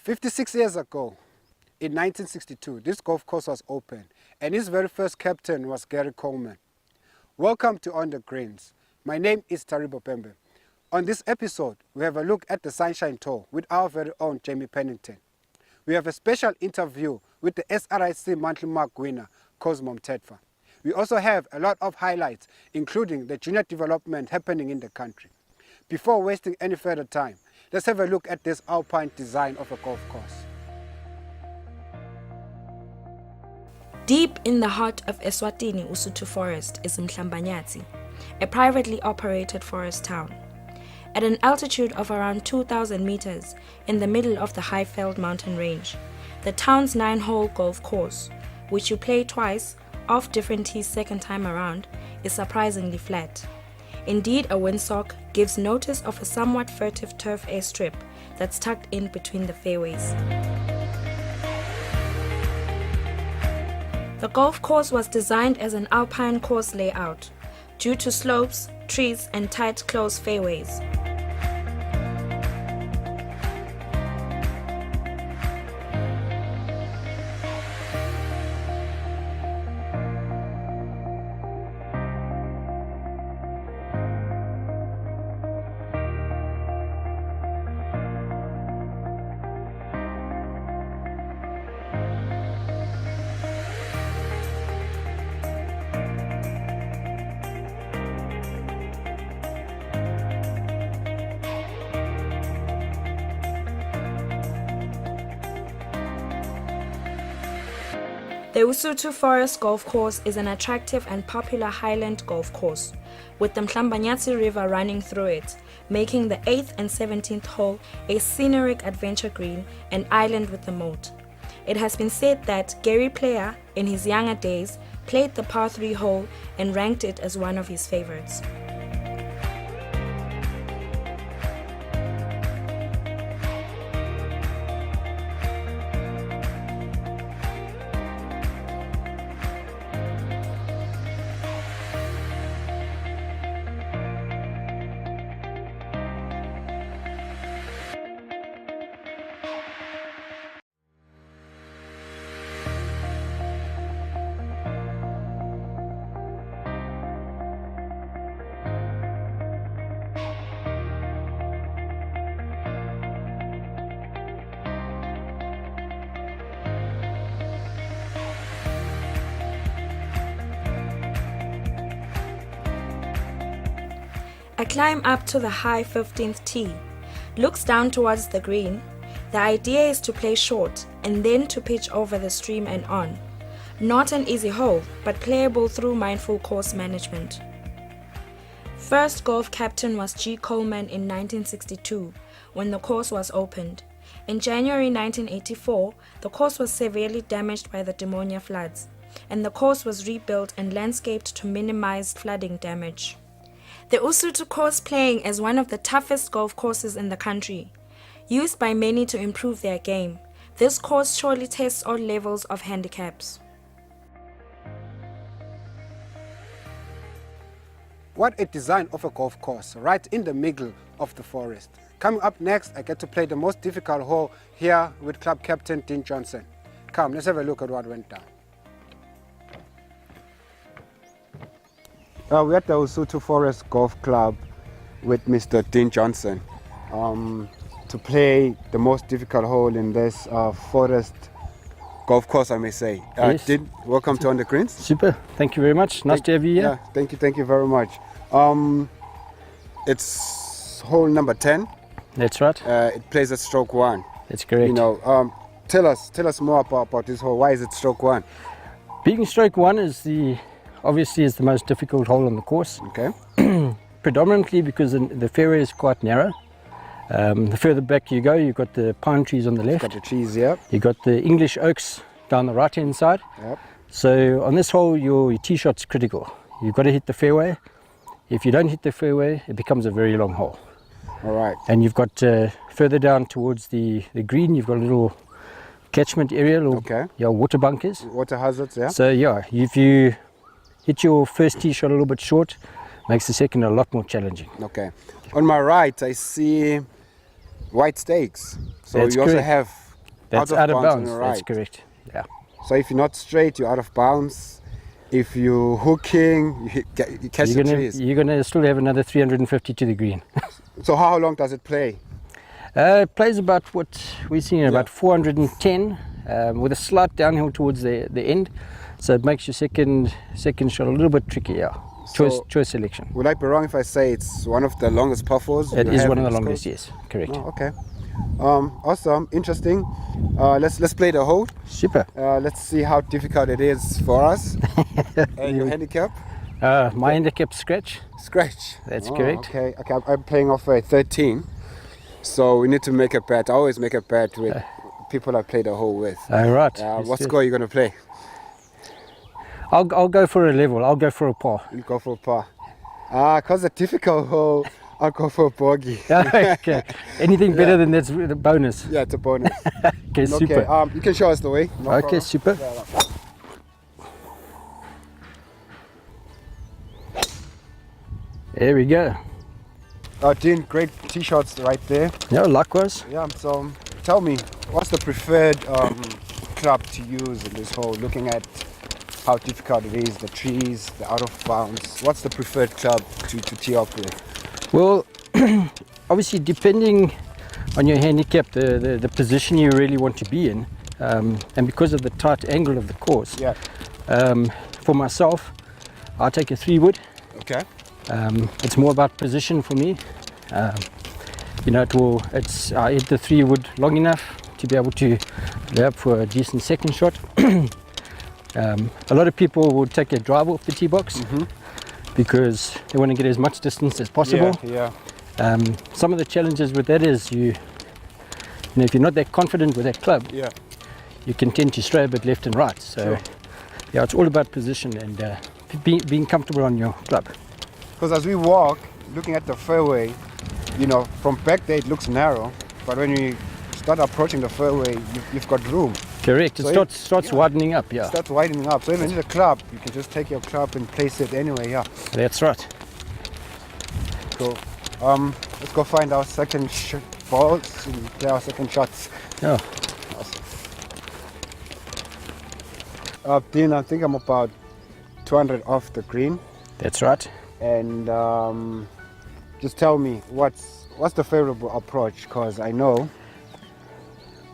56 years ago, in 1962, this golf course was opened, and its very first captain was Gary Coleman. Welcome to On the Greens. My name is Taribo Pembe. On this episode, we have a look at the Sunshine Tour with our very own Jamie Pennington. We have a special interview with the SRIC monthly mark winner, Cosmo Mtetwa. We also have a lot of highlights, including the junior development happening in the country. Before wasting any further time, let's have a look at this alpine design of a golf course. Deep in the heart of Eswatini Usuthu Forest is Mhlanga, a privately operated forest town. At an altitude of around 2,000 meters in the middle of the Highveld mountain range, the town's 9-hole golf course, which you play twice, off different tees second time around, is surprisingly flat. Indeed, a windsock gives notice of a somewhat furtive turf airstrip that's tucked in between the fairways. The golf course was designed as an alpine course layout, due to slopes, trees, and tight close fairways. The Usuthu Forest Golf Course is an attractive and popular highland golf course, with the Mhlanga River running through it, making the 8th and 17th hole a scenic adventure green and island with a moat. It has been said that Gary Player, in his younger days, played the par 3 hole and ranked it as one of his favorites. A climb up to the high 15th tee looks down towards the green. The idea is to play short and then to pitch over the stream and on. Not an easy hole, but playable through mindful course management. First golf captain was G. Coleman in 1962 when the course was opened. In January 1984, the course was severely damaged by the Demonia floods, and the course was rebuilt and landscaped to minimize flooding damage. The Usuthu course playing as one of the toughest golf courses in the country. Used by many to improve their game, this course surely tests all levels of handicaps. What a design of a golf course, right in the middle of the forest. Coming up next, I get to play the most difficult hole here with club captain Dean Johnson. Come, let's have a look at what went down. We're at the Usuthu Forest Golf Club with Mr. Dean Johnson to play the most difficult hole in this forest golf course, I may say. Yes. Dean, welcome to On the Greens. Super, thank you very much. Nice to have you here. Yeah, thank you very much. It's hole number 10. That's right. It plays at stroke 1. That's correct. You know, tell us more about this hole. Why is it stroke 1? Being stroke 1 is obviously is the most difficult hole on the course. Okay. Predominantly because the fairway is quite narrow. The further back you go, you've got the pine trees on the left. Got the trees, yeah. You've got the English oaks down the right hand side. Yep. So on this hole, your tee shot's critical. You've got to hit the fairway. If you don't hit the fairway, it becomes a very long hole. All right. And you've got further down towards the green, you've got a little catchment area, water bunkers. Water hazards, yeah. So yeah, if you hit your first tee shot a little bit short, makes the second a lot more challenging. Okay. On my right, I see white stakes. So That's you also correct. have That's out of bounds. That's correct. Yeah. So if you're not straight, you're out of bounds. If you're hooking, you catch the trees. You're gonna still have another 350 to the green. So how long does it play? It plays about what we're seeing about 410, with a slight downhill towards the end. So it makes your second shot a little bit trickier. Choice selection. Would I be wrong if I say it's one of the longest par fours? It is one of the longest, yes, correct. Oh, okay. Awesome, interesting. Let's play the hole. Super. Let's see how difficult it is for us. And your handicap? My handicap scratch. Scratch. That's correct. Okay. I'm playing off a 13, so we need to make a bet. I always make a bet with people I play the hole with. All right. What score are you gonna play? I'll go for a level. I'll go for a par. You go for a par. Cause a difficult hole, I'll go for a bogey. Okay. Anything better than that's a bonus. Yeah, it's a bonus. Okay, super. Okay, you can show us the way. No Okay, problem. super. There we go. Dean, great tee shots right there. Yeah, likewise. Yeah, so tell me, what's the preferred club to use in this hole? Looking at how difficult it is, the trees, the out of bounds. What's the preferred club to tee up with? Well, obviously depending on your handicap, the position you really want to be in, and because of the tight angle of the course. Yeah. For myself, I take a 3-wood. Okay. It's more about position for me. I hit the 3-wood long enough to be able to lay up for a decent second shot. A lot of people will take a drive off the tee box because they want to get as much distance as possible. Yeah. Some of the challenges with that is if you're not that confident with that club, you can tend to stray a bit left and right. So yeah, it's all about position and being comfortable on your club. Because as we walk, looking at the fairway, from back there it looks narrow, but when you start approaching the fairway, you've got room. Correct. So it starts widening up. Yeah. It starts widening up. So even in the club, you can just take your club and place it anywhere. Yeah. That's right. Cool. Let's go find our second balls and play our second shots. Yeah. Awesome. Dean, I think I'm about 200 off the green. That's right. And just tell me what's the favorable approach, because I know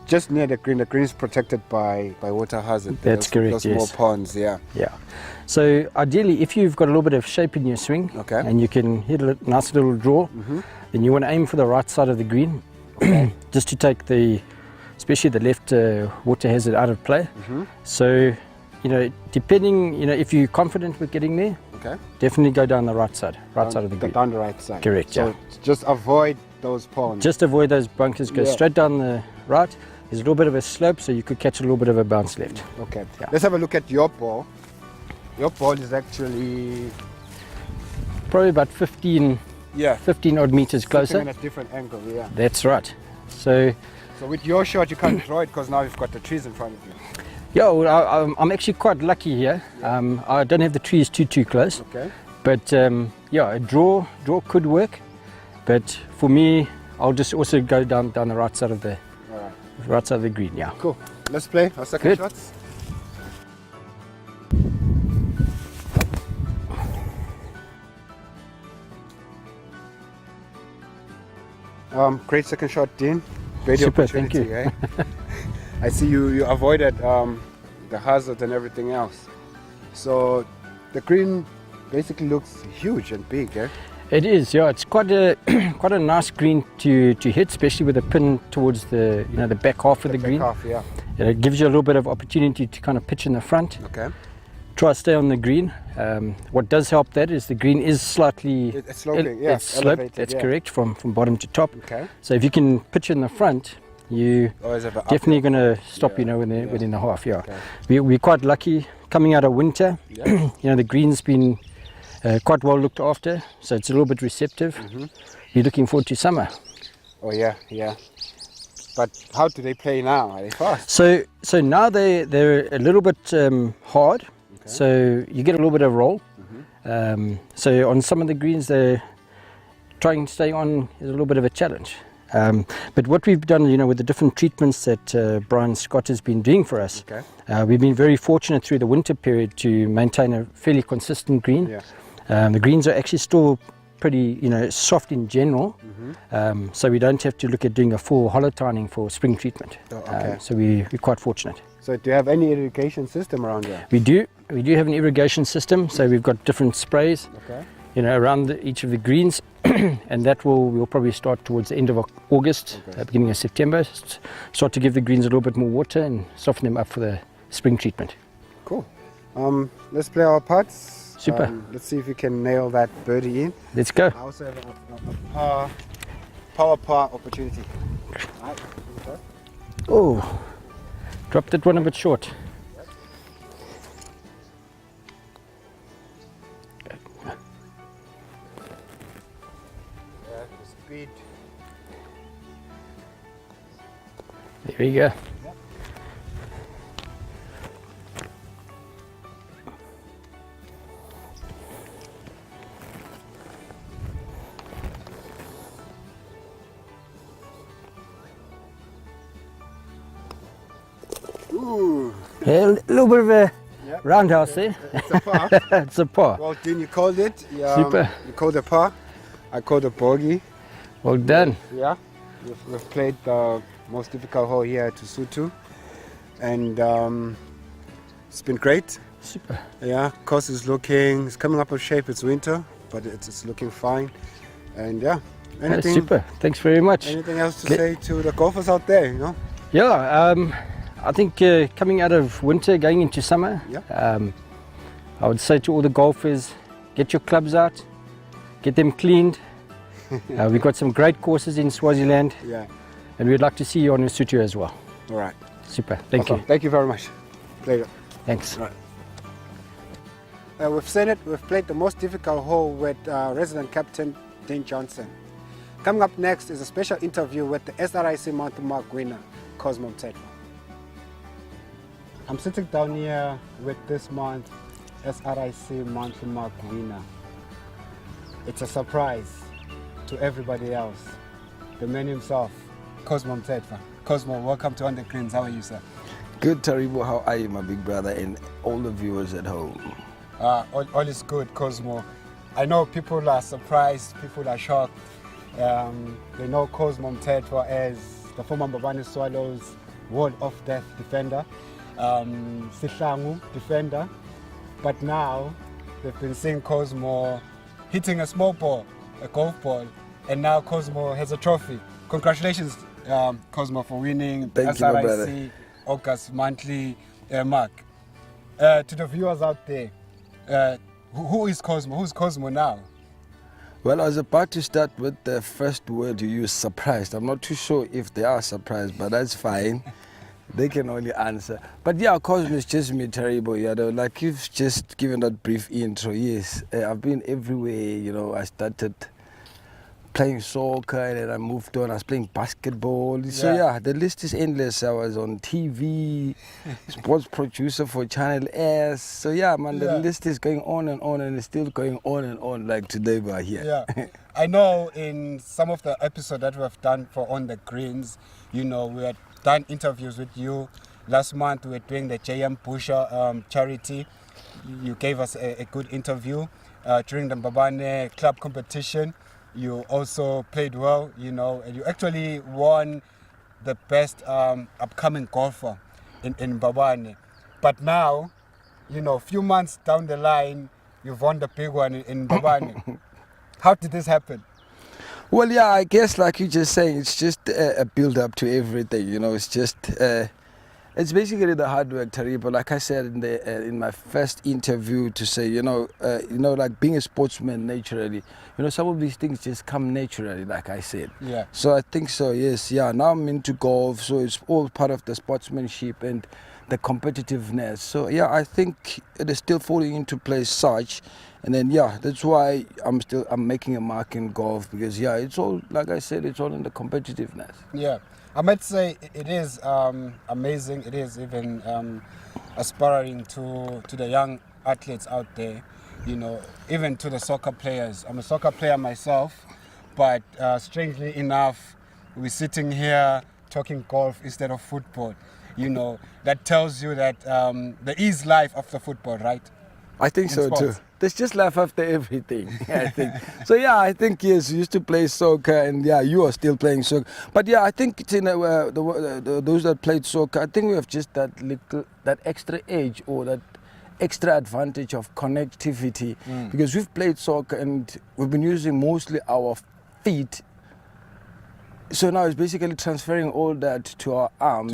just near the green is protected by water hazard. That's correct. Those yes. small ponds. Yeah. So ideally, if you've got a little bit of shape in your swing, and you can hit a nice little draw, then you want to aim for the right side of the green, just to take especially the left water hazard out of play. So depending, if you're confident with getting there, definitely go down the right side of the green. Down the right side. Correct. So just avoid those ponds. Just avoid those bunkers. Go straight down the right. There's a little bit of a slope, so you could catch a little bit of a bounce left. Okay. Let's have a look at your ball. Your ball is actually probably about 15 odd meters closer. In a different angle. Yeah. That's right. So with your shot, you can't draw it because now you've got the trees in front of you. Yeah, well, I'm actually quite lucky here. I don't have the trees too close. Okay. But a draw could work. But for me, I'll just also go down the right side of the green. Yeah. Cool. Let's play our second shots. Great second shot, Dean. Great Super, opportunity. thank you. I see you avoided the hazard and everything else. So the green basically looks huge and big, eh? It is, yeah. It's quite a nice green to hit, especially with the pin towards the the back half of the green. Back half, yeah. It gives you a little bit of opportunity to kind of pitch in the front. Okay. Try to stay on the green. What does help that is the green is slightly it's sloping, it's sloped. Elevated, that's correct, from bottom to top. Okay. So if you can pitch in the front, you definitely going to stop within the half. Yeah. Okay. We're quite lucky coming out of winter. Yeah. The green's been quite well looked after, so it's a little bit receptive. You're looking forward to summer. Oh yeah. But how do they play now? Are they fast? So now they're a little bit hard. So you get a little bit of roll. So on some of the greens, they're trying to stay on is a little bit of a challenge. But what we've done, you know, with the different treatments that Brian Scott has been doing for us, we've been very fortunate through the winter period to maintain a fairly consistent green. Yeah. The greens are actually still pretty, you know, soft in general, so we don't have to look at doing a full hollow tining for spring treatment. So we're quite fortunate. So do you have any irrigation system around here? We do have an irrigation system, so we've got different sprays, you know, around each of the greens, and that we'll probably start towards the end of August, beginning of September, start to give the greens a little bit more water and soften them up for the spring treatment. Cool. Let's play our parts. Super. Let's see if we can nail that birdie in. Let's go. I also have a power par opportunity. Right. Oh, dropped that one a bit short. Speed. There we go. Ooh. Yeah, a little bit of a roundhouse there. It's a par. It's a par. Well, Dean, you called it. Super. You called a par. I called a bogey. Well done. Yeah. We've played the most difficult hole here at Tusutu, and it's been great. Super. Yeah, course is looking, it's coming up with shape. It's winter, but it's looking fine. And yeah, anything. Super. Thanks very much. Anything else to say to the golfers out there? You know. Yeah. I think coming out of winter, going into summer, I would say to all the golfers, get your clubs out, get them cleaned. We've got some great courses in Swaziland, and we'd like to see you on Lesotho as well. All right. Super. Thank you. Thank you very much. Pleasure. Thanks. All right. We've seen it. We've played the most difficult hole with resident captain Dean Johnson. Coming up next is a special interview with the SRIC Monthly Mark winner, Cosmo Mtetwa. I'm sitting down here with this month SRIC Monthly Mark winner. It's a surprise to everybody else. The man himself, Cosmo Mtetwa. Cosmo, welcome to On the Greens. How are you, sir? Good, Taribo. How are you, my big brother, and all the viewers at home? All is good, Cosmo. I know people are surprised, people are shocked. They know Cosmo Mtetwa as the former Mbabane Swallows Wall of Death defender, Sihlangu defender, but now they've been seeing Cosmo hitting a small ball, a golf ball, and now Cosmo has a trophy. Congratulations, Cosmo, for winning the SRIC August Monthly Mark. To the viewers out there, who is Cosmo? Who's Cosmo now? Well, I was about to start with the first word you used, surprised. I'm not too sure if they are surprised, but that's fine. They can only answer. But yeah, Cosmo is just me, Taribo. You know, like you've just given that brief intro. Yes, I've been everywhere. You know, I started playing soccer and then I moved on. I was playing basketball. So yeah, the list is endless. I was on TV, sports producer for Channel S. So yeah, man, the list is going on and it's still going on and on. Like today we are here. Yeah, I know in some of the episodes that we have done for On the Greens, you know, we had done interviews with you. Last month we were doing the JM Busha charity. You gave us a good interview during the Mbabane club competition. You also played well, you know, and you actually won the best upcoming golfer in Mbabane. But now, you know, a few months down the line, you've won the big one in Mbabane. How did this happen? Well, yeah, I guess like you're just saying, it's just a build-up to everything, you know. It's just, it's basically the hard work, Taribo. Like I said in my first interview, to say, you know, like being a sportsman naturally, you know, some of these things just come naturally, like I said. Yeah. So I think so, yes, yeah. Now I'm into golf, so it's all part of the sportsmanship and the competitiveness. So yeah, I think it is still falling into place such. And then yeah, that's why I'm making a mark in golf, because yeah, it's all, like I said, it's all in the competitiveness. Yeah, I might say it is amazing. It is even aspiring to the young athletes out there, you know, even to the soccer players. I'm a soccer player myself, but strangely enough, we're sitting here talking golf instead of football. You know, that tells you that there is life after football, right? I think so too. There's just life after everything, I think. So yeah, I think yes, you used to play soccer, and yeah, you are still playing soccer. But yeah, I think it's in those that played soccer, I think we have just that extra edge or that extra advantage of connectivity, because we've played soccer and we've been using mostly our feet. So now it's basically transferring all that to our arms.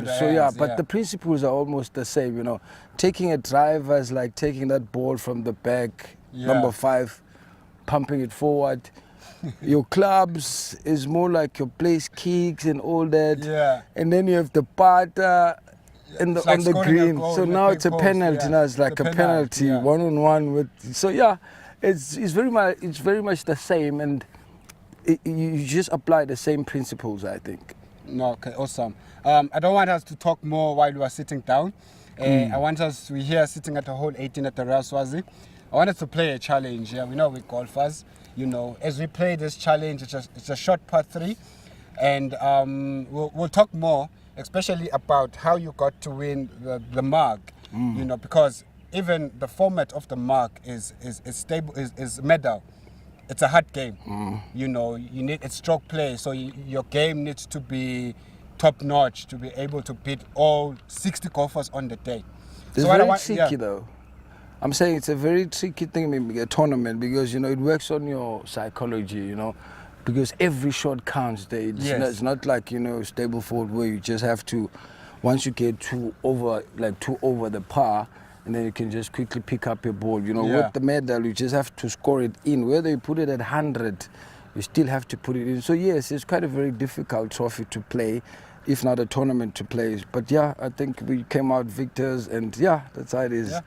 But the principles are almost the same, you know. Taking a driver is like taking that ball from the back, number 5, pumping it forward. Your clubs is more like your place kicks and all that. Yeah. And then you have the putter on the green. So now it's a penalty. Now it's like a penalty, 1-on-1 with. So yeah, it's very much the same, and you just apply the same principles, I think. No, okay, awesome. I don't want us to talk more while we are sitting down. I want us, we're here sitting at the hole 18 at the Royal Swazi. I want us to play a challenge. Yeah, we know we're golfers. You know, as we play this challenge, it's a short par 3, and we'll talk more, especially about how you got to win the mug. You know, because even the format of the mug is stable, is medal. It's a hard game. You know, you need a stroke play, so your game needs to be top notch to be able to beat all 60 golfers on the day. It's very tricky though. I'm saying it's a very tricky thing, maybe a tournament, because you know it works on your psychology, you know, because every shot counts there. It's not like, you know, Stableford where you just have to, once you get two over the par, and then you can just quickly pick up your ball. You know, with the medal, you just have to score it in. Whether you put it at 100, you still have to put it in. So yes, it's quite a very difficult trophy to play, if not a tournament to play. But yeah, I think we came out victors, and yeah, that's how it is. Yeah.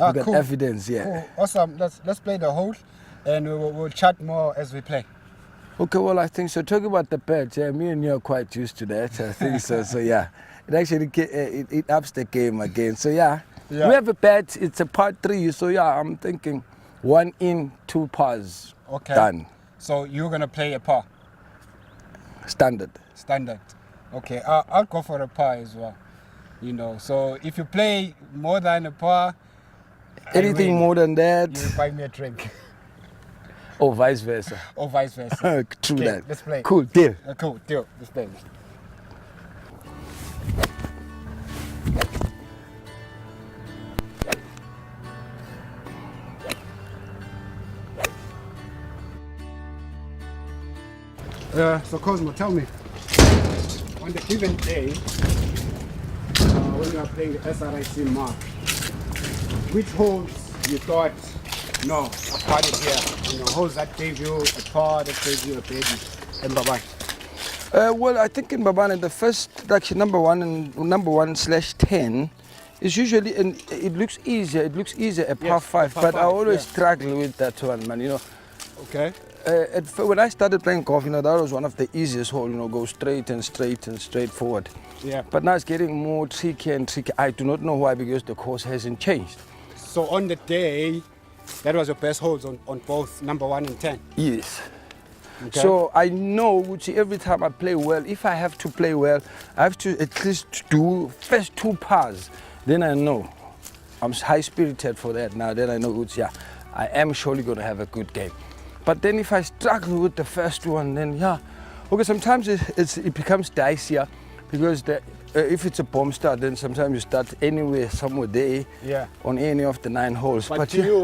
We got evidence, Cool. Awesome. Let's play the hole, and we'll chat more as we play. Okay, well, I think so. Talking about the patch, me and you are quite used to that. I think so. So yeah, it actually it ups the game again. So yeah, we have a patch. It's a par 3. So yeah, I'm thinking 1 in, 2 pars. Okay. Done. So you're gonna play a par. Standard. Okay. I'll go for a par as well. You know. So if you play more than a par, anything more than that, you buy me a drink. Or vice versa. True okay, that. Let's play. Cool, deal. Cool, deal. Let's play. So Cosmo, tell me, on the given day, when you are playing the SRIC mark, which holes you thought, no, I've got it here? You know, holes that gave you a par, that gave you a baby, and bye-bye. Well, I think in Babane, the first, actually number 1/10 is usually, and it looks easier. It looks easier a par 5, but I always struggle with that one, man. You know. Okay. When I started playing golf, you know, that was one of the easiest holes. You know, go straight and straight forward. Yeah. But now it's getting more tricky and tricky. I do not know why, because the course hasn't changed. So on the day, that was your best holes on both number 1 and 10? Yes. Okay. So I know every time I play well, if I have to play well, I have to at least do first 2 pars. Then I know I'm high-spirited for that now. Then I know, I am surely going to have a good game. But then if I struggle with the first one, then okay, sometimes it becomes dicier, because if it's a bomb start, then sometimes you start anywhere, somewhere there, on any of the 9 holes. But to you,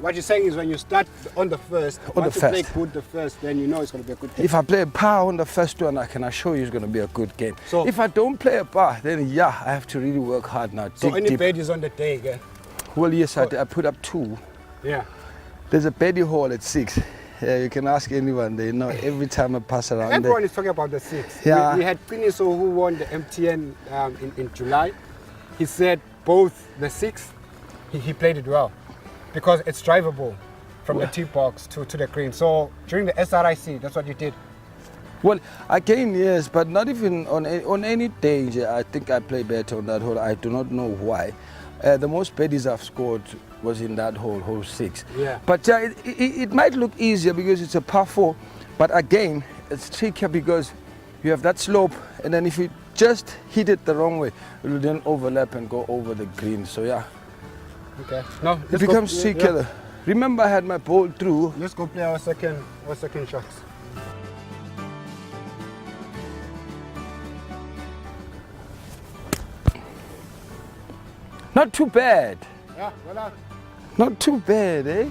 what you're saying is when you start on the first, once you play good the first, then you know it's going to be a good game. If I play a par on the first one, I can assure you it's going to be a good game. So if I don't play a par, then I have to really work hard now. So any birdies on the day again? Well, yes, I put up 2. Yeah. There's a birdie hole at 6. Yeah, you can ask anyone. They know every time I pass around. Everyone is talking about the 6. Yeah. We had Piniso who won the MTN in July. He said both the 6, he played it well, because it's drivable from the tee box to the green. So during the SRIC, that's what you did? Well, again, yes, but not even on any day. I think I play better on that hole. I do not know why. The most birdies I've scored was in that hole 6. Yeah. But it might look easier because it's a par 4, but again, it's trickier because you have that slope, and then if you just hit it the wrong way, it will then overlap and go over the green. So yeah. Okay. Now It becomes trickier. Yeah. Remember, I had my ball through. Let's go play our second shots. Not too bad. Yeah, well done. Not too bad, eh?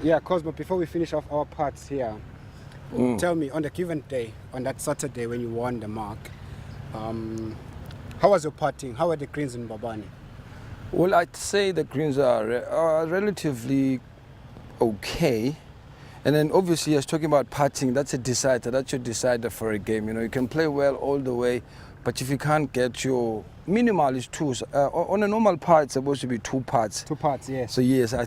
Yeah, Cosmo, before we finish off our parts here, tell me, on the given day, on that Saturday when you won the mark, how was your putting? How were the greens in Babani? Well, I'd say the greens are relatively okay. And then obviously, I was talking about putting, that's a decider, that's your decider for a game. You know, you can play well all the way, but if you can't get your minimal is two. On a normal part, it's supposed to be 2 putts. 2 putts, yes. So yes. On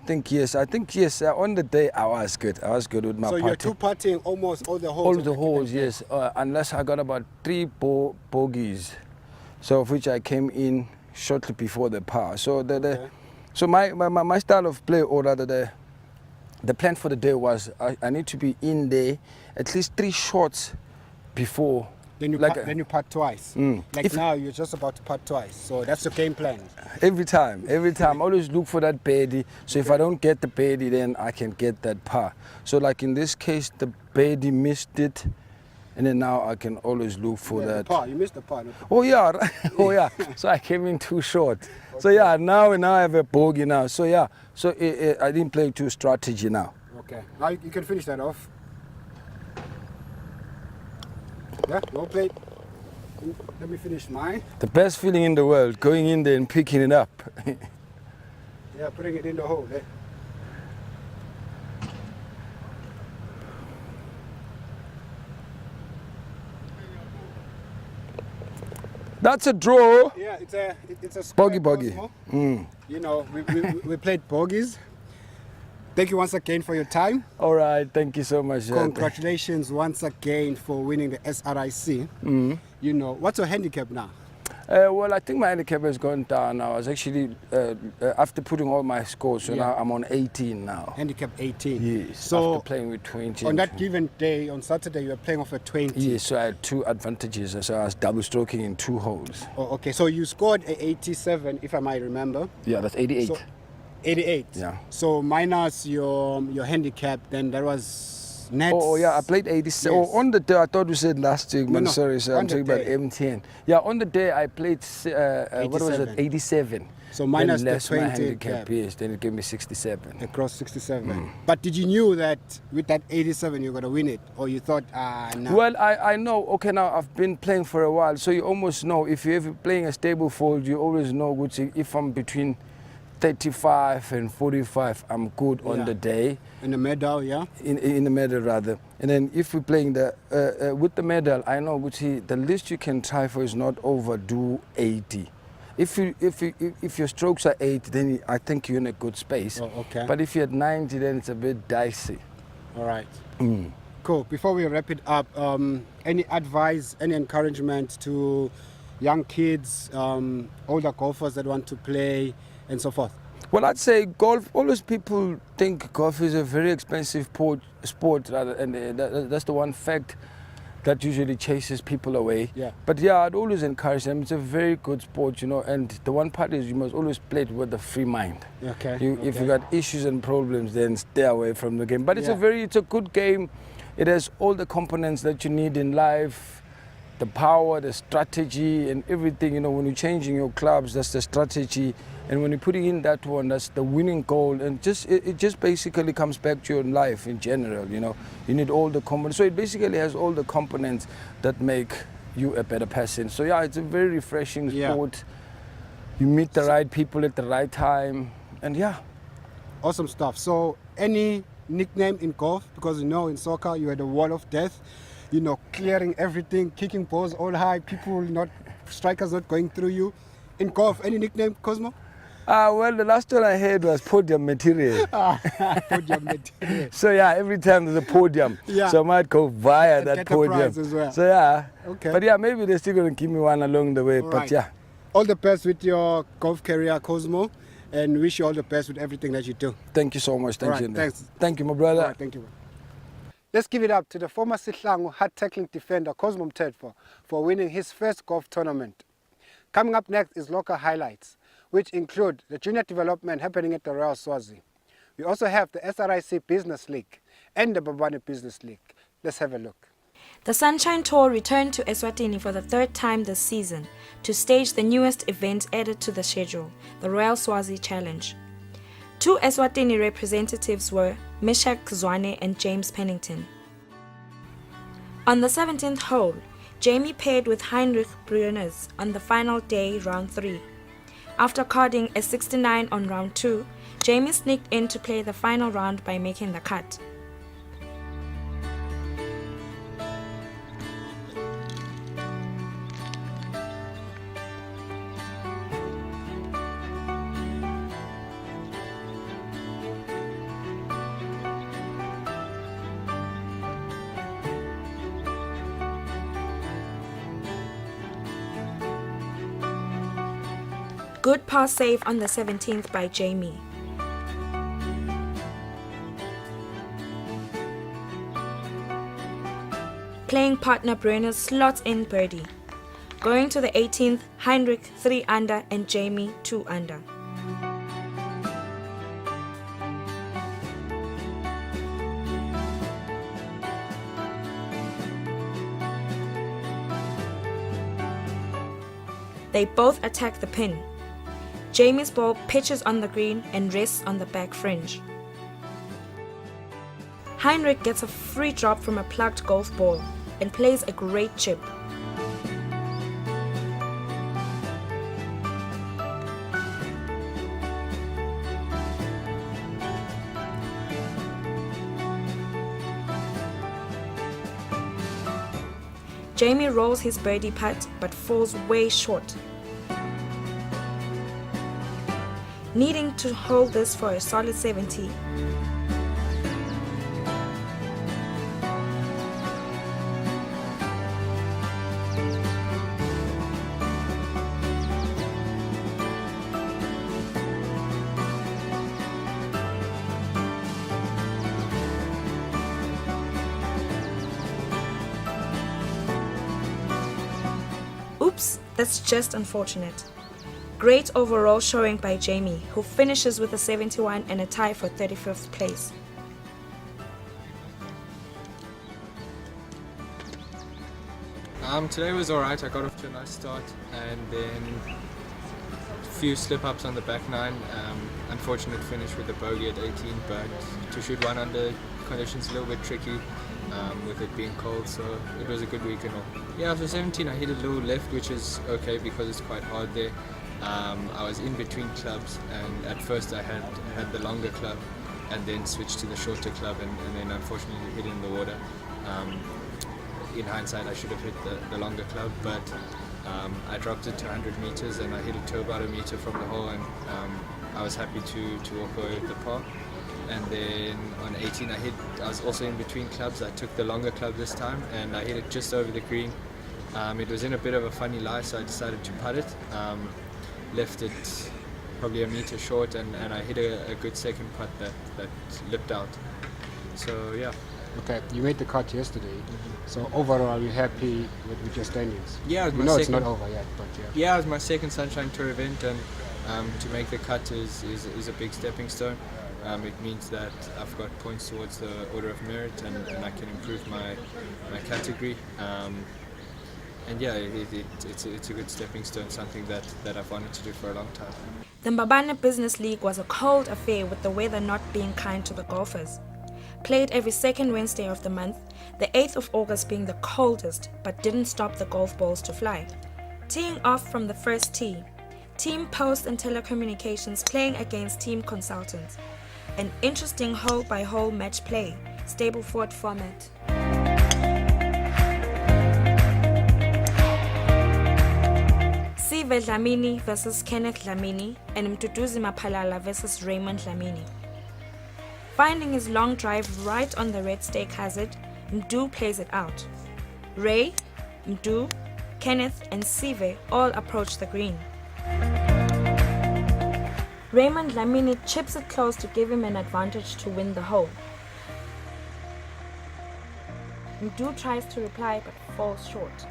the day, I was good. I was good with my putting. So you're 2 putting almost all the holes? All the holes, yes. Unless I got about 3 bogeys, so of which I came in shortly before the par. So so my style of play, or rather the plan for the day was I need to be in there at least 3 shots before. Then you putt twice. Like now you're just about to putt twice. So that's the game plan. Every time. Always look for that birdie. So if I don't get the birdie, then I can get that par. So like in this case, the birdie missed it, and then now I can always look for that. The par. You missed the par. Oh yeah, oh yeah. So I came in too short. Okay. So yeah, now I have a bogey now. So yeah, so I didn't play too strategy now. Okay. Now you can finish that off. Yeah, well played. Let me finish mine. The best feeling in the world, going in there and picking it up. Yeah, putting it in the hole. Eh? That's a draw. Yeah, it's a square bogey. You know, we played bogeys. Thank you once again for your time. All right, thank you so much. Congratulations once again for winning the SRIC. You know, what's your handicap now? Well, I think my handicap has gone down now. I was actually, after putting all my scores, so now I'm on 18 now. Handicap 18? Yes, so after playing with 20. On that given day, on Saturday, you were playing off a 20? Yes, so I had 2 advantages. So I was double stroking in 2 holes. Oh, okay, so you scored a 87, if I might remember. Yeah, that's 88. So, 88? Yeah. So minus your handicap, then that was net. Oh yeah, I played 87. Yes. Oh, on the day, I thought we said last week, but sorry, so I'm talking about M10. Yeah, on the day I played, what was it, 87. So minus the 20 my handicap, yes, then it gave me 67. Across 67. But did you knew that with that 87 you're going to win it? Or you thought, no? Well, I know, okay, now I've been playing for a while, so you almost know, if you're ever playing a stable fold, you always know which, if I'm between 35 and 45, I'm good on the day. In the medal, yeah? In the medal, rather. And then if we're playing with the medal, I know which the least you can try for is not overdo 80. If your strokes are 80, then I think you're in a good space. Oh, okay. But if you're at 90, then it's a bit dicey. All right. Cool. Before we wrap it up, any advice, any encouragement to young kids, older golfers that want to play, and so forth? Well, I'd say golf, always people think golf is a very expensive sport, rather, and that's the one fact that usually chases people away. Yeah. But yeah, I'd always encourage them. It's a very good sport, you know, and the one part is you must always play it with a free mind. Okay. If you got issues and problems, then stay away from the game. But it's a good game. It has all the components that you need in life. the power, the strategy, and everything. You know, when you're changing your clubs, that's the strategy, and when you're putting in that one, that's the winning goal. And it just basically comes back to your life in general. You know, you need all the components. So it basically has all the components that make you a better person. So yeah, it's a very refreshing sport. You meet the right people at the right time, and yeah. Awesome stuff. So any nickname in golf? Because you know in soccer you had a wall of death, you know, clearing everything, kicking balls all high, strikers not going through you. In golf, any nickname, Cosmo? Well, the last one I heard was podium material. Podium material. So yeah, every time there's a podium, so I might go via that podium. As well. So yeah, okay. But yeah, maybe they're still going to give me one along the way. All but right. yeah. All the best with your golf career, Cosmo, and wish you all the best with everything that you do. Thank you so much. Thank you. Thanks. Thank you, my brother. All right, thank you. Let's give it up to the former Mhlanga hard-tackling defender Cosmo Mthethwa for winning his first golf tournament. Coming up next is local highlights, which include the junior development happening at the Royal Swazi. We also have the SRIC Business League and the Babane Business League. Let's have a look. The Sunshine Tour returned to Eswatini for the third time this season to stage the newest event added to the schedule, the Royal Swazi Challenge. Two Eswatini representatives were Meshach Zwane and James Pennington. On the 17th hole, Jamie paired with Heinrich Bruners on the final day, round 3. After carding a 69 on round 2, Jamie sneaked in to play the final round by making the cut. Good par save on the 17th by Jamie. Playing partner Brenner slots in birdie. Going to the 18th, Heinrich 3 under and Jamie 2 under. They both attack the pin. Jamie's ball pitches on the green and rests on the back fringe. Heinrich gets a free drop from a plugged golf ball and plays a great chip. Jamie rolls his birdie putt but falls way short. Needing to hold this for a solid 70. Oops, that's just unfortunate. Great overall showing by Jamie, who finishes with a 71 and a tie for 35th place. Today was alright. I got off to a nice start and then a few slip-ups on the back nine. Unfortunate finish with the bogey at 18, but to shoot 1 under, conditions a little bit tricky with it being cold, so it was a good week and all. Yeah, after 17 I hit a little left, which is okay because it's quite hard there. I was in between clubs, and at first I had the longer club and then switched to the shorter club, and then unfortunately hit in the water. In hindsight I should have hit the longer club, but I dropped it to 100 meters and I hit it to about a meter from the hole, and I was happy to walk away with the par. And then on 18 I was also in between clubs. I took the longer club this time and I hit it just over the green. It was in a bit of a funny lie, so I decided to putt it. Left it probably a meter short, and I hit a good second putt that lipped out. So yeah. Okay, you made the cut yesterday. So overall, are you happy with your standings? Yeah, it was my second. It's not over yet, but yeah. Yeah, it was my second Sunshine Tour event, and to make the cut is a big stepping stone. It means that I've got points towards the Order of Merit, and I can improve my category. yeah, it's a good stepping stone, something that I've wanted to do for a long time. The Mbabane Business League was a cold affair with the weather not being kind to the golfers. Played every second Wednesday of the month, the 8th of August being the coldest, but didn't stop the golf balls to fly. Teeing off from the first tee, Team Post and Telecommunications playing against Team Consultants. An interesting hole-by-hole match play, Stableford format. Sive Dlamini versus Kenneth Dlamini and Mduduzi Maphalala versus Raymond Dlamini. Finding his long drive right on the red stake hazard, Mdu plays it out. Ray, Mdu, Kenneth and Sive all approach the green. Raymond Dlamini chips it close to give him an advantage to win the hole. Mdu tries to reply but falls short.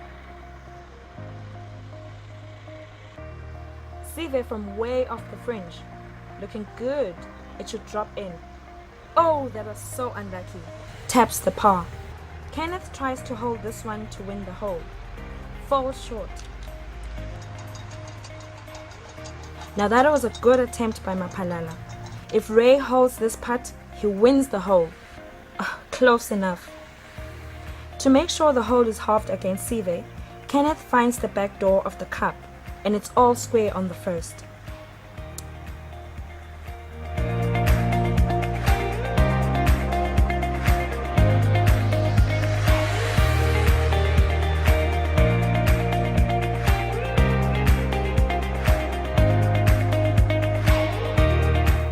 Sive from way off the fringe. Looking good. It should drop in. Oh, that was so unlucky. Taps the par. Kenneth tries to hold this one to win the hole. Falls short. Now that was a good attempt by Maphalala. If Ray holds this putt, he wins the hole. Close enough. To make sure the hole is halved against Sive, Kenneth finds the back door of the cup, and it's all square on the first.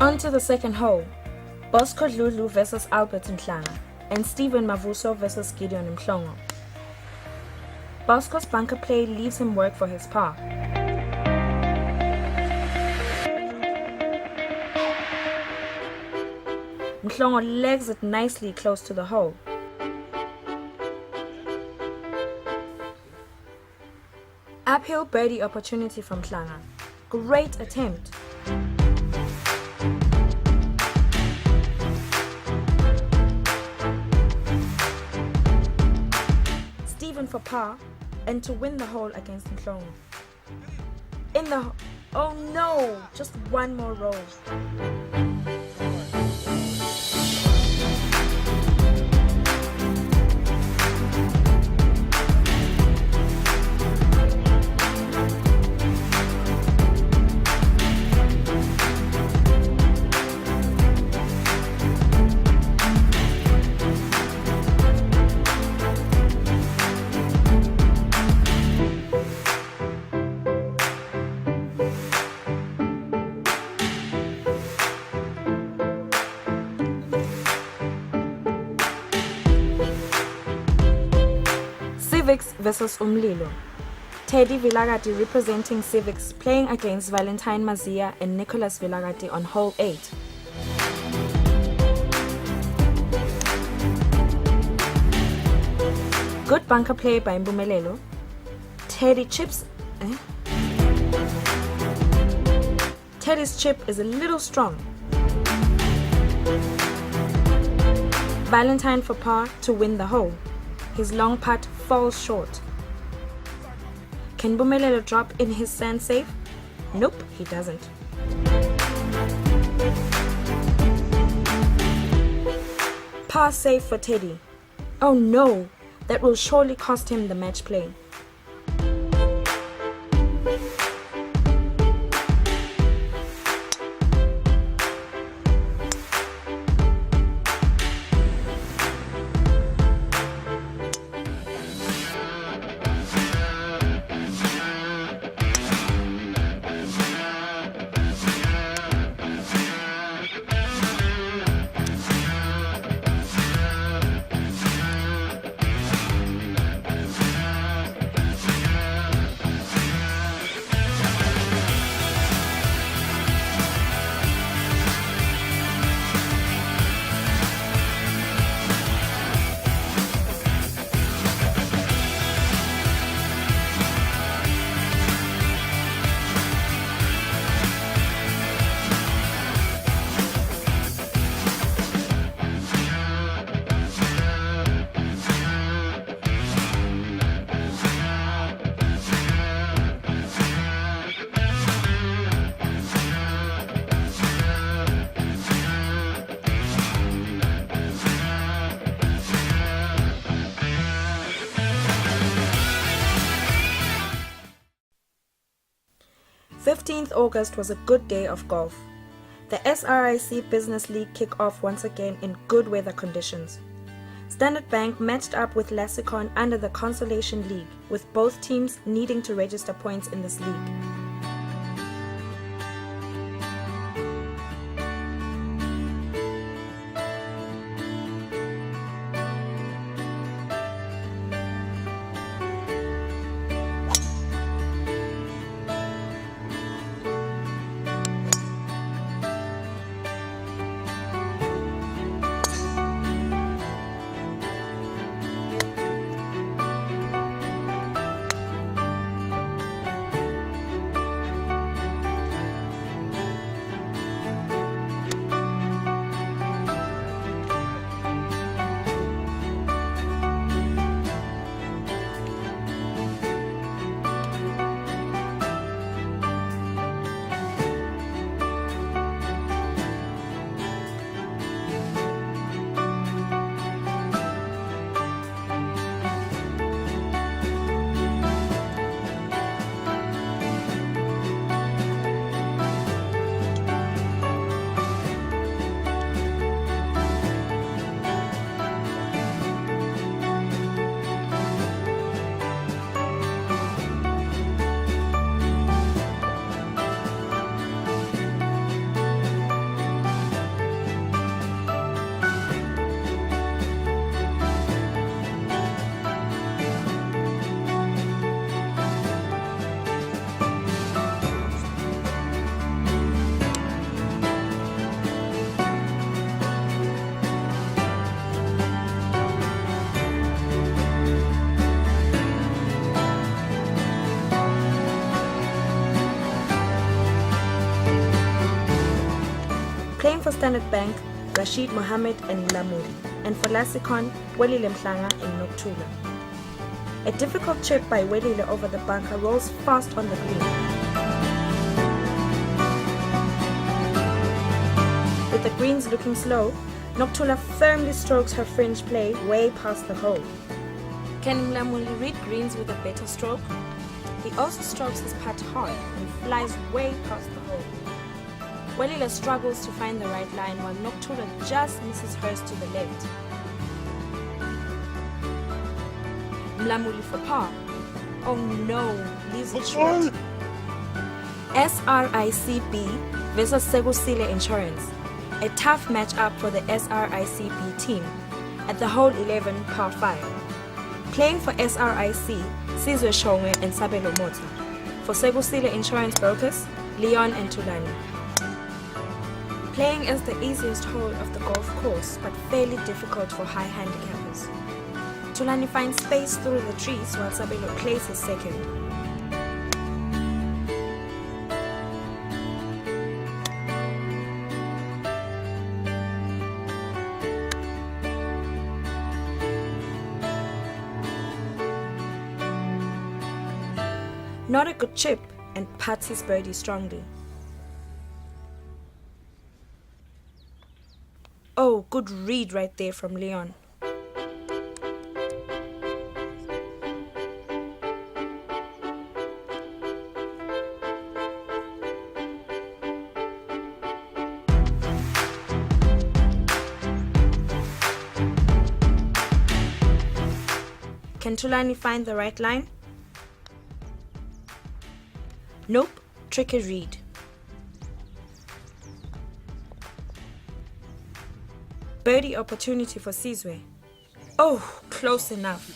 On to the second hole. Bosco Dludlu versus Albert Mhlanga and Stephen Mavuso versus Gideon Mhlongo. Bosco's bunker play leaves him work for his par. Mhlongo legs it nicely close to the hole. Uphill birdie opportunity from Mhlanga. Great attempt. Stephen for par and to win the hole against Mhlongo. Oh no, just one more roll. Civics versus Umlilo. Teddy Vilagati representing Civics playing against Valentine Mazia and Nicholas Vilagati on hole 8. Good bunker play by Mbumelelo. Teddy's chip is a little strong. Valentine for par to win the hole. His long putt falls short. Can Mbumelelo drop in his sand save? Nope, he doesn't. Par save for Teddy. Oh no, that will surely cost him the match play. 15th August was a good day of golf. The SRIC Business League kicked off once again in good weather conditions. Standard Bank matched up with Lassicon under the Consolation League, with both teams needing to register points in this league. Playing for Standard Bank, Rashid Mohammed and Lamuli, and for Lassicon, Welile Mhlanga and Noktula. A difficult chip by Welile over the bunker rolls fast on the green. With the greens looking slow, Noktula firmly strokes her fringe play way past the hole. Can Lamuli read greens with a better stroke? He also strokes his putt hard and flies way past the hole. Welile struggles to find the right line while Noktula just misses hers to the left. Mlamuli for par. Oh no, leaves it short. SRICB versus Segusile Insurance. A tough match-up for the SRICB team at the hole 11 par 5. Playing for SRIC, Sizwe Shongwe and Sabelo Mota. For Segusile Insurance Brokers, Leon and Tulani. Playing is the easiest hole of the golf course, but fairly difficult for high handicappers. Tulani finds space through the trees while Sabelo plays his second. Not a good chip, and putts his birdie strongly. Oh, good read right there from Leon. Can Tulani find the right line? Nope, tricky read. Birdie opportunity for Sizwe. Oh, close enough.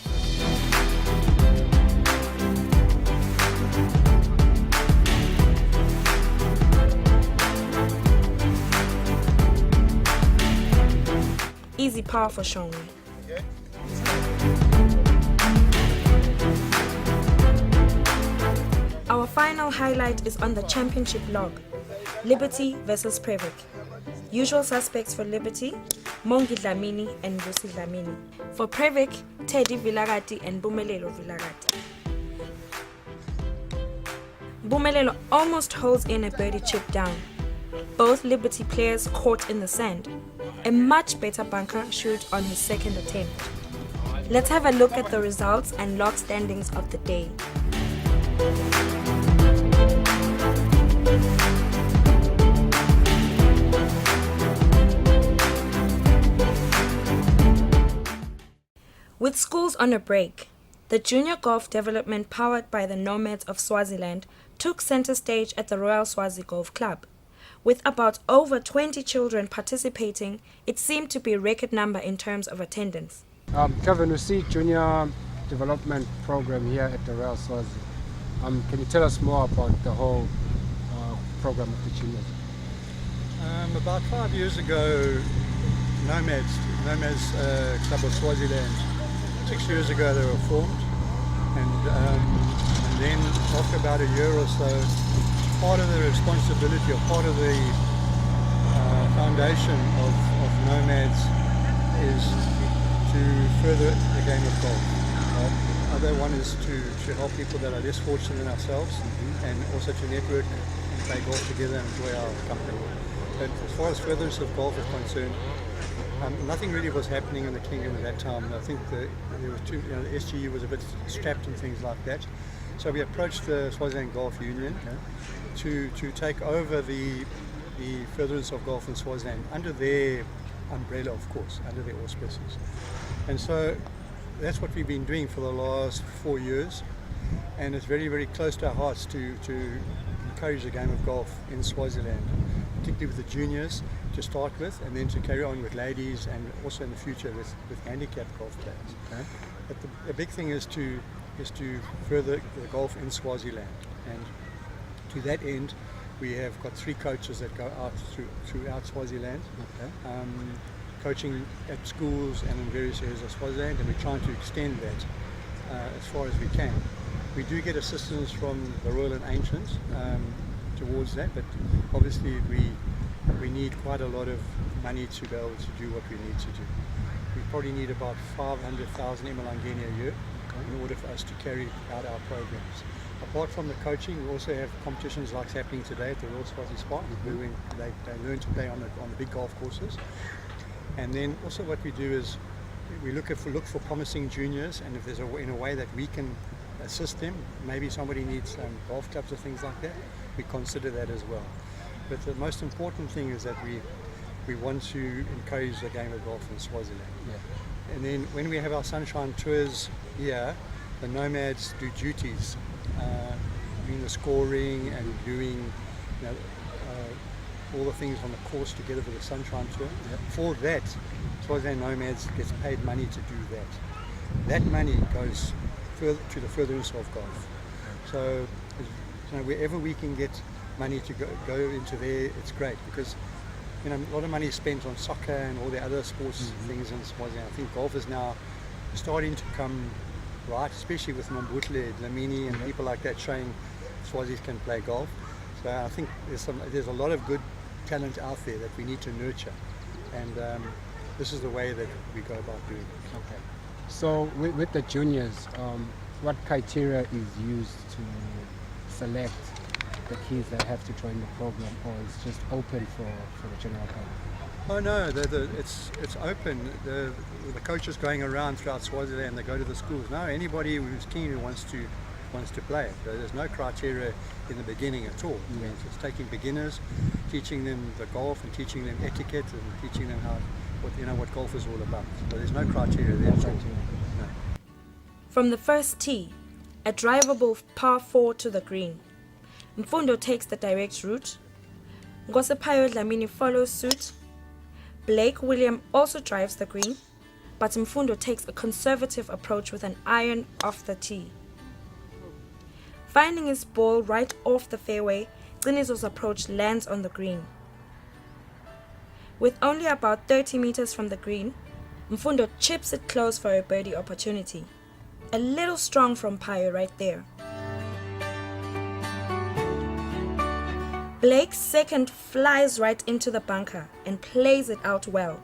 Easy par for Shongwe. Our final highlight is on the championship log. Liberty versus Previk. Usual suspects for Liberty, Mongi Dlamini and Vusi Dlamini. For Previk, Teddy Vilagati and Bumelelo Vilagati. Bumelelo almost holds in a birdie chip down. Both Liberty players caught in the sand. A much better bunker shoot on his second attempt. Let's have a look at the results and log standings of the day. With schools on a break, the junior golf development powered by the Nomads of Swaziland took center stage at the Royal Swazi Golf Club. With about over 20 children participating, it seemed to be a record number in terms of attendance. Kevin, we see junior development program here at the Royal Swazi. Can you tell us more about the whole program of the juniors? About 5 years ago, Nomads Club of Swaziland, 6 years ago they were formed, and then after about a year or so, part of the responsibility or part of the foundation of Nomads is to further the game of golf. Other one is to help people that are less fortunate than ourselves, and also to network and play golf together and enjoy our company. But as far as furtherance of golf is concerned, nothing really was happening in the kingdom at that time. I think there was the SGU was a bit strapped and things like that. So we approached the Swaziland Golf Union to take over the furtherance of golf in Swaziland under their umbrella, of course, under their auspices. And so that's what we've been doing for the last 4 years, and it's very, very close to our hearts to encourage the game of golf in Swaziland, particularly with the juniors to start with, and then to carry on with ladies, and also in the future with handicapped golf players. Okay. But the big thing is to further the golf in Swaziland, and to that end we have got 3 coaches that go out throughout Swaziland, coaching at schools and in various areas of Swaziland, and we're trying to extend that as far as we can. We do get assistance from the Royal and Ancients towards that, but obviously we need quite a lot of money to be able to do what we need to do. We probably need about 500,000 Mhlanga a year in order for us to carry out our programs. Apart from the coaching, we also have competitions like happening today at the Royal Swazi Spa, where they learn to play on the big golf courses. And then also what we do is we look for promising juniors, and if there's in a way that we can assist them, maybe somebody needs golf clubs or things like that, we consider that as well. But the most important thing is that we want to encourage the game of golf in Swaziland. Yeah. And then when we have our sunshine tours here, the Nomads do duties, doing the scoring and doing all the things on the course together for the sunshine tour. Yep. For that, Swaziland Nomads gets paid money to do that. That money goes further to the furtherance of golf. So wherever we can get money to go into there, it's great, because a lot of money is spent on soccer and all the other sports things in Swaziland. I think golf is now starting to come right, especially with Mfundo Dlamini and people like that showing Swazis can play golf. So I think there's a lot of good talent out there that we need to nurture, and this is the way that we go about doing it. Okay. So with the juniors, what criteria is used to select the kids that have to join the program, or it's just open for the general public? Oh no, it's open. The coaches going around throughout Swaziland, they go to the schools. No, anybody who's keen who wants to play. There's no criteria in the beginning at all. Yeah. It's taking beginners, teaching them the golf and teaching them etiquette and teaching them what golf is all about. So there's no criteria there at all. No. From the first tee, a drivable par 4 to the green, Mfundo takes the direct route. Nkosephayo Dlamini follows suit. Blake William also drives the green, but Mfundo takes a conservative approach with an iron off the tee. Finding his ball right off the fairway, Ciniso's approach lands on the green. With only about 30 meters from the green, Mfundo chips it close for a birdie opportunity. A little strong from Payo right there. Blake's second flies right into the bunker and plays it out well.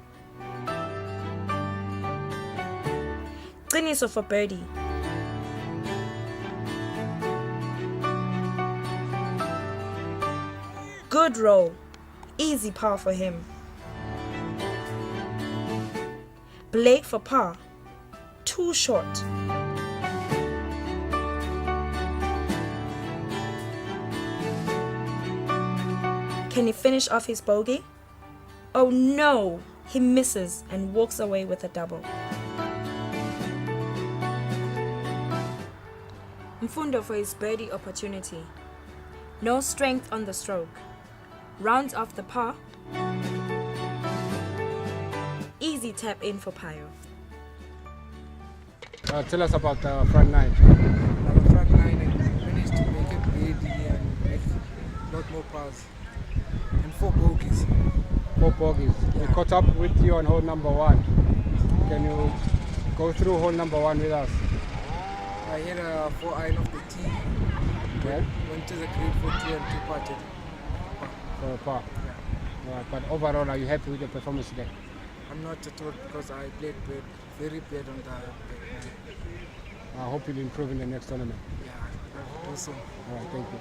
Ciniso for birdie. Good roll. Easy par for him. Blake for par. Too short. Can he finish off his bogey? Oh no! He misses and walks away with a double. Mfundo for his birdie opportunity. No strength on the stroke. Rounds off the par. Easy tap in for Phayo. Tell us about the front nine. On the front line, I managed to make it birdie and make a lot more pars. And 4 bogeys. 4 bogeys. We caught up with you on hole number 1. Can you go through hole number 1 with us? I hit a 4-iron off the tee. Okay. Went to the green for 2 and 2 putted. For a par. Yeah. Right, but overall, are you happy with your performance today? I'm not at all because I played very bad on the back nine. I hope you'll improve in the next tournament. Yeah, awesome. All right, thank you.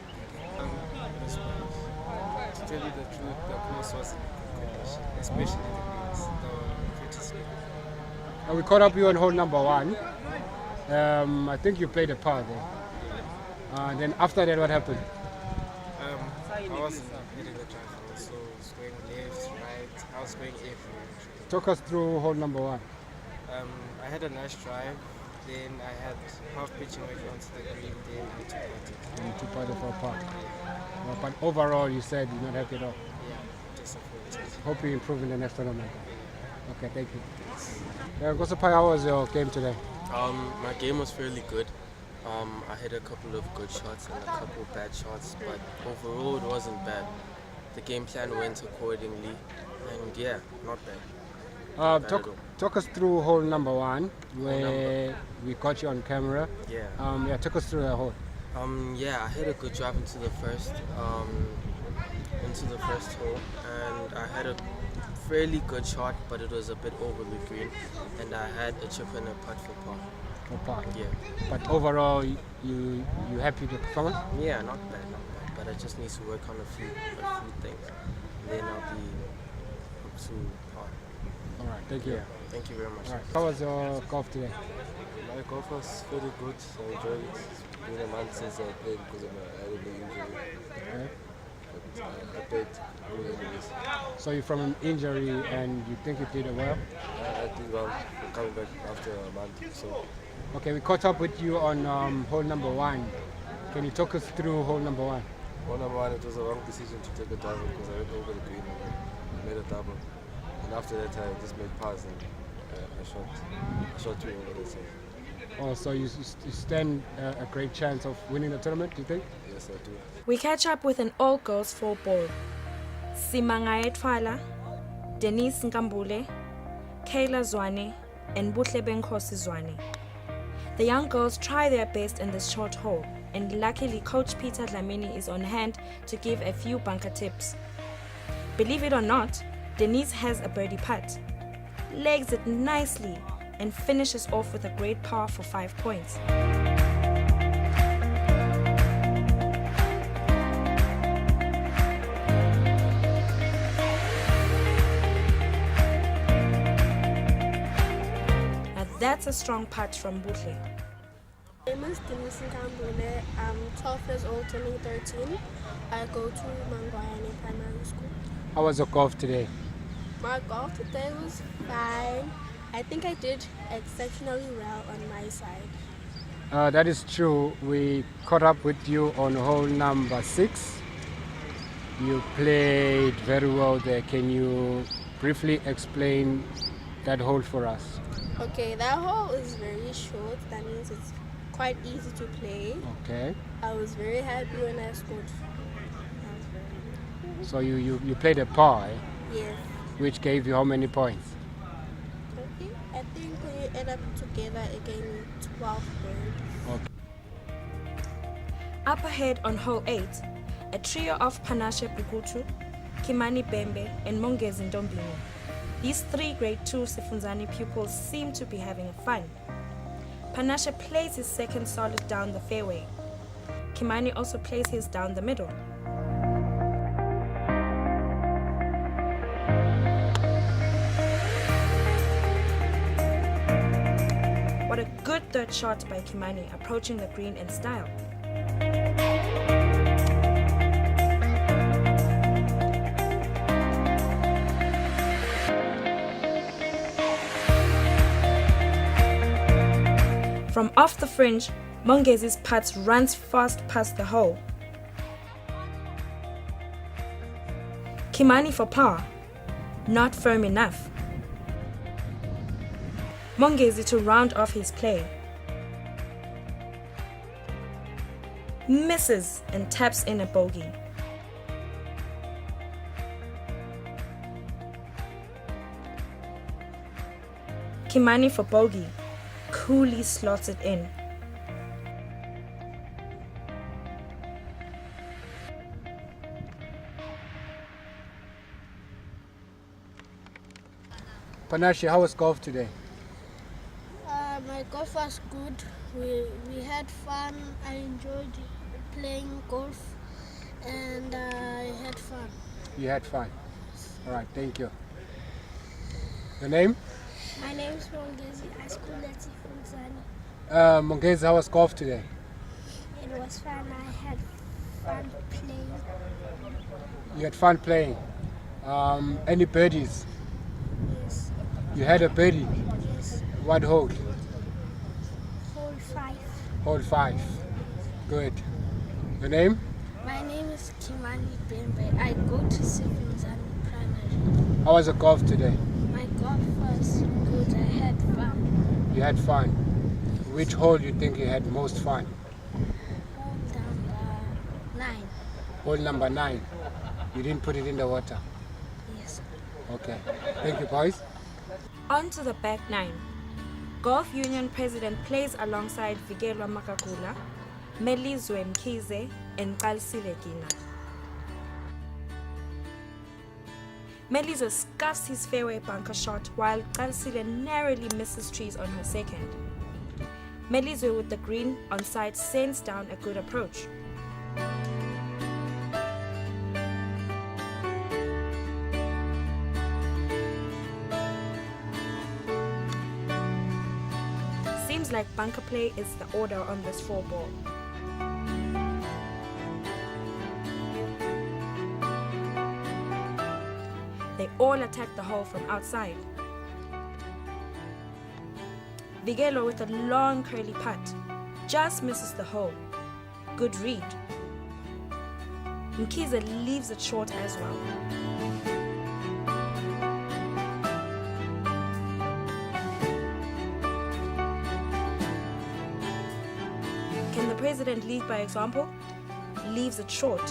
To tell you the truth, the course wasn't a good condition, especially the greens. They were pretty slow. We caught up you on hole number 1. I think you played a par there. Then after that, what happened? I wasn't hitting the drive, so I was going left, right, I was going everywhere. Talk us through hole number 1. I had a nice drive, then I had half pitching away onto the green, then I took it. And 2 putted for a par. But overall, you said you're not happy at all. Yeah, disappointed. Hope you improve in the next tournament. Okay, thank you. Nkosephayo, how was your game today? My game was fairly good. I hit a couple of good shots and a couple bad shots, but overall it wasn't bad. The game plan went accordingly, and yeah, not bad. Talk us through hole number 1, where we caught you on camera. Yeah. Talk us through the hole. Yeah, I hit a good drive into the first hole, and I had a fairly good shot, but it was a bit over the green, and I had a chip and a putt for par. For par. Yeah. But overall, you happy with the performance? Yeah, not bad, but I just need to work on a few things, and then I'll be up to par. All right, thank you. Yeah, thank you very much. All right. How was your golf today? My golf was very good. I enjoyed it. It's been a month since I played because of my elbow injury. Okay. But I played good anyways. So you're from an injury and you think you did well? I did well for coming back after a month. So Okay, we caught up with you on hole number 1. Can you talk us through hole number 1? hole number 1, it was a wrong decision to take a double because I went over the green and I made a double. And after that, I just made pars and I shot 2 over the side. Oh, so you stand a great chance of winning the tournament, do you think? Yes, I do. We catch up with an all-girls 4-ball. Simangaye Twala, Denise Nkambule, Kayla Zwane, and Buhle Benkosi Zwane. The young girls try their best in this short hole, and luckily Coach Peter Dlamini is on hand to give a few bunker tips. Believe it or not, Denise has a birdie putt, legs it nicely, and finishes off with a great par for 5 points. Now that's a strong putt from Buhle. My name is Denise Nkambule. I'm 12 years old, turning 13. I go to Mangwayane Primary School. How was your golf today? My golf today was fine. I think I did exceptionally well on my side. That is true. We caught up with you on hole number 6. You played very well there. Can you briefly explain that hole for us? Okay, that hole is very short. That means it's quite easy to play. Okay. I was very happy when I scored. So you played a par, eh? Yes. Which gave you how many points? Okay. I think when you add up together, it gave me 12 points. Okay. Up ahead on hole 8, a trio of Panashe Pukutu, Kimani Bembe, and Mongezi Ndombini. These 3 grade 2 Sifunzani pupils seem to be having fun. Panashe plays his second solid down the fairway. Kimani also plays his down the middle. What a good third shot by Kimani, approaching the green in style. From off the fringe, Mongezi's putt runs fast past the hole. Kimani for par. Not firm enough. Mongezi to round off his play. Misses and taps in a bogey. Kimani for bogey. Coolly slots it in. Panache, how was golf today? My golf was good. We had fun. I enjoyed playing golf, and I had fun. You had fun. All right, thank you. Your name? My name is Mongezi. I school at Mfundo. Mongezi, how was golf today? It was fun. I had fun playing. You had fun playing. Any birdies? Yes. You had a birdie? Yes. What hole? Hole 5. Hole 5. Good. Your name? My name is Kimani Bembe. I go to Mfundo Primary. How was the golf today? My golf was good. I had fun. You had fun. Which hole you think you had most fun? Hole number 9. Hole number 9. You didn't put it in the water? Yes. Okay. Thank you, boys. On to the back 9. Golf Union President plays alongside Vigelwa Makakula, Melizwe Mkhize, and Nkosephayo Dlamini. Melizwe scuffs his fairway bunker shot while Nkosephayo narrowly misses trees on her second. Melizwe with the green on side sends down a good approach. Seems like bunker play is the order on this 4-ball. They all attack the hole from outside. Vigelo with a long curly putt just misses the hole. Good read. Mkhize leaves it short as well. Can the president lead by example? Leaves it short.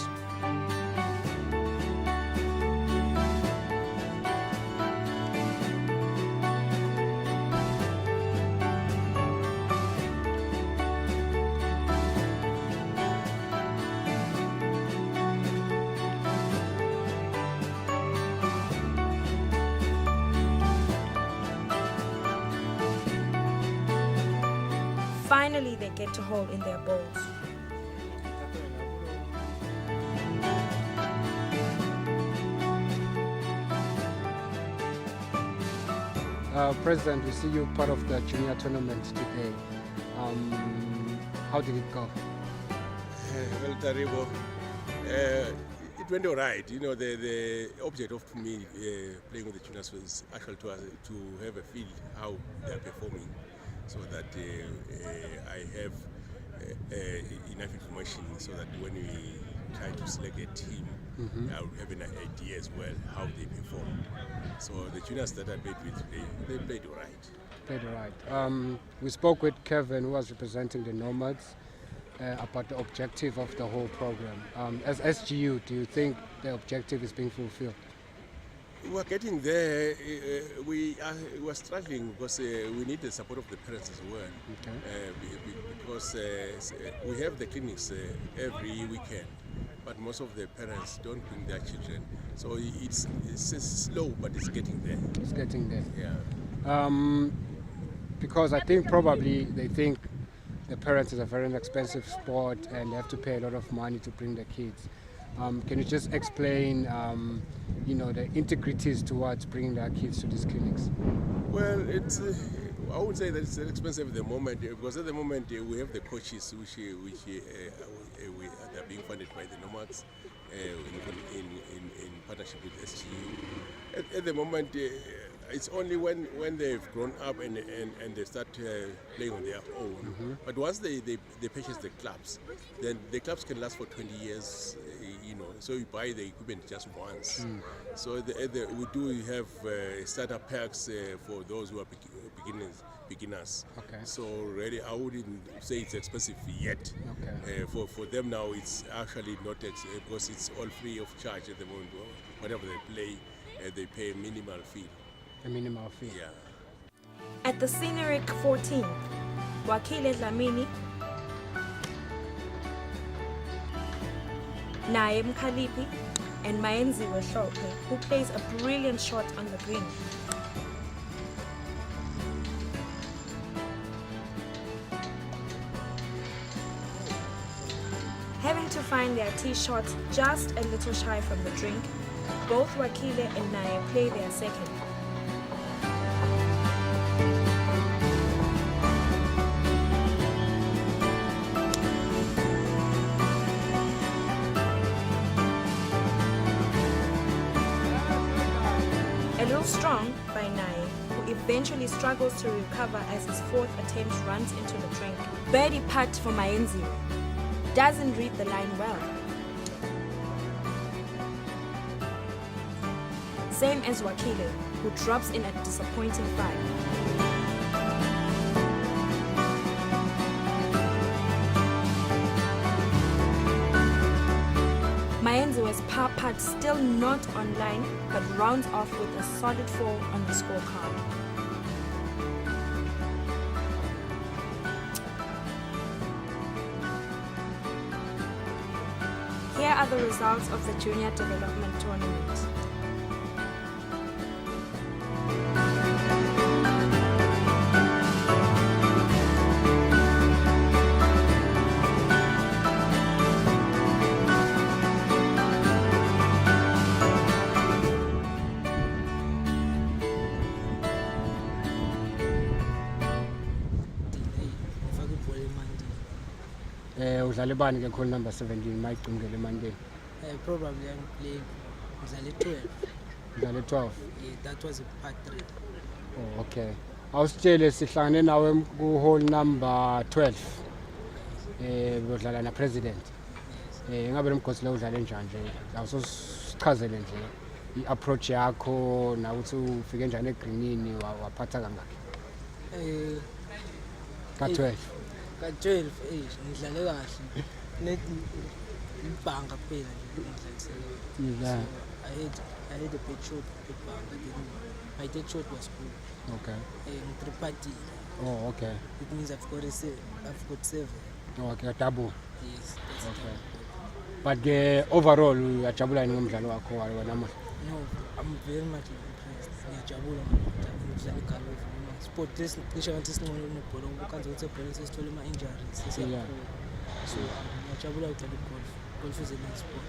Finally, they get to hole in their bowls. President, we see you part of the junior tournament today. How did it go? Well, Taribo, it went all right. You know, the object of me playing with the juniors was actually to have a feel how they are performing, so that I have enough information so that when we try to select a team, I will have an idea as well how they perform. So the juniors that I played with, they played all right. Played all right. We spoke with Kevin, who was representing the Nomads, about the objective of the whole program. As SGU, do you think the objective is being fulfilled? We're getting there. We are struggling because we need the support of the parents as well. Okay. Because we have the clinics every weekend, but most of the parents don't bring their children. So it's slow, but it's getting there. It's getting there. Yeah. Because I think probably they think the parents is a very expensive sport and they have to pay a lot of money to bring the kids. Can you just explain, the integrities towards bringing their kids to these clinics? Well, it's I would say that it's expensive at the moment because at the moment we have the coaches which are being funded by the Nomads in partnership with SGU. At the moment, It's only when they've grown up and they start playing on their own. But once they purchase the clubs, then the clubs can last for 20 years, you know. So you buy the equipment just once. So we do have startup packs for those who are beginners. Okay. So really, I wouldn't say it's expensive yet. Okay. For them now, it's actually not because it's all free of charge at the moment. Whatever they play, they pay a minimal fee. A minimal fee. Yeah. At the scenic 14, Mfundo Dlamini, Naye Mkhalipi, and Mayenziwe Hlophe, who plays a brilliant shot on the green. Having to find their tee shots just a little shy from the drink, both Wakile and Naye play their second. A little strong by Naye, who eventually struggles to recover as his fourth attempt runs into the drink. Birdie putt for Mayenziwe. Doesn't read the line well. Same as Wakile, who drops in a disappointing 5. Mayenziwe's par putt still not online, but rounds off with a solid 4 on the scorecard. Here are the results of the Junior Development Tournament. Udlale bani ke khona number 17 mayicingele emandeni? Probably I'm playing Udlale 12. Udlale 12. Yeah, that was a part 3. Oh, okay. Awusitshele sihlangane nawe ku hole number 12. Udlala na president. Ngabe lomkhosi lo udlale njani nje? Awusichazele nje i-approach yakho na uthi ufike njani egreenini waphatha kangaki? Ka 12. Ka-12 ngidlale kahle net ibhanga kuphela nje ngidlalisele. I had a big shot ibhanga. My dead shot was good. Okay. Ngiphatile. Oh, okay. It means I've got 7. Oh, okay, double. Yes, that's okay. double. But overall uyajabula yini ngomdlalo wakho wena namuhla? No, I'm very much impressed. Ngiyajabula ngidlala igolf. Sport this ngisho ngathi singcono nebhola ngoba kanti ukuthi ebhola sesithola ama injuries sesiyakhula. So ngiyajabula ukudlala igolf. Golf is a nice sport.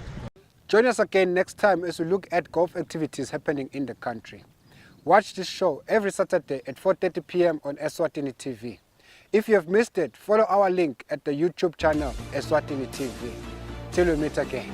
Join us again next time as we look at golf activities happening in the country. Watch this show every Saturday at 4:30 p.m. on SO1EO TV. If you have missed it, follow our link at the YouTube channel SO1EO TV. Till we meet again.